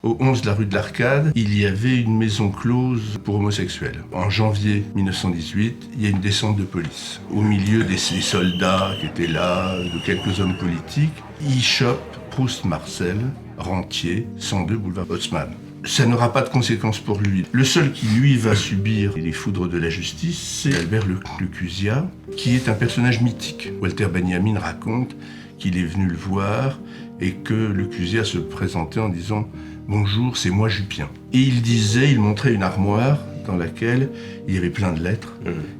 Au 11 de la rue de l'Arcade, il y avait une maison close pour homosexuels. En janvier 1918, il y a une descente de police. Au milieu des soldats qui étaient là, de quelques hommes politiques, ils chopent Proust Marcel, rentier, 102 boulevard Haussmann. Ça n'aura pas de conséquences pour lui. Le seul qui, lui, va subir les foudres de la justice, c'est Albert Lecuzia, qui est un personnage mythique. Walter Benjamin raconte qu'il est venu le voir et que Lecuzia se présentait en disant « Bonjour, c'est moi Jupien ». Et il montrait une armoire dans laquelle il y avait plein de lettres.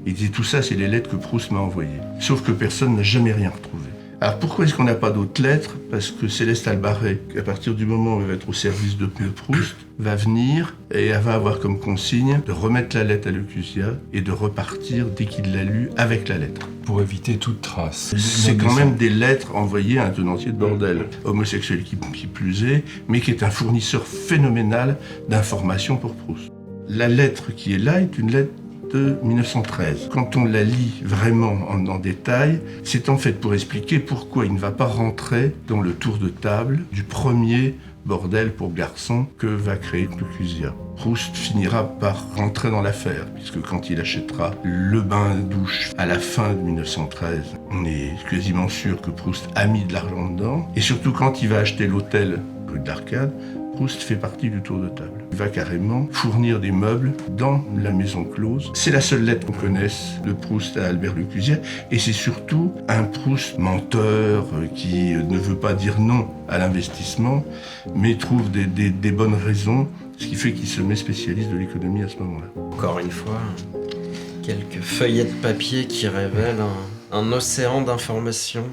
Il disait « Tout ça, c'est les lettres que Proust m'a envoyées ». Sauf que personne n'a jamais rien retrouvé. Alors pourquoi est-ce qu'on n'a pas d'autres lettres ? Parce que Céleste Albaret, à partir du moment où elle va être au service de Proust, va venir et elle va avoir comme consigne de remettre la lettre à Lecuzia et de repartir dès qu'il l'a lue avec la lettre. Pour éviter toute trace. C'est quand même des lettres envoyées à un tenancier de bordel, homosexuel qui plus est, mais qui est un fournisseur phénoménal d'informations pour Proust. La lettre qui est là est une lettre de 1913. Quand on la lit vraiment en détail, c'est en fait pour expliquer pourquoi il ne va pas rentrer dans le tour de table du premier bordel pour garçons que va créer Lecuzia. Proust finira par rentrer dans l'affaire, puisque quand il achètera le bain-douche à la fin de 1913, on est quasiment sûr que Proust a mis de l'argent dedans. Et surtout quand il va acheter l'hôtel rue de l'Arcade, Proust fait partie du tour de table. Il va carrément fournir des meubles dans la maison close. C'est la seule lettre qu'on connaisse de Proust à Albert Lecuzia, et c'est surtout un Proust menteur qui ne veut pas dire non à l'investissement, mais trouve des bonnes raisons, ce qui fait qu'il se met spécialiste de l'économie à ce moment-là. Encore une fois, quelques feuillets de papier qui révèlent un océan d'informations.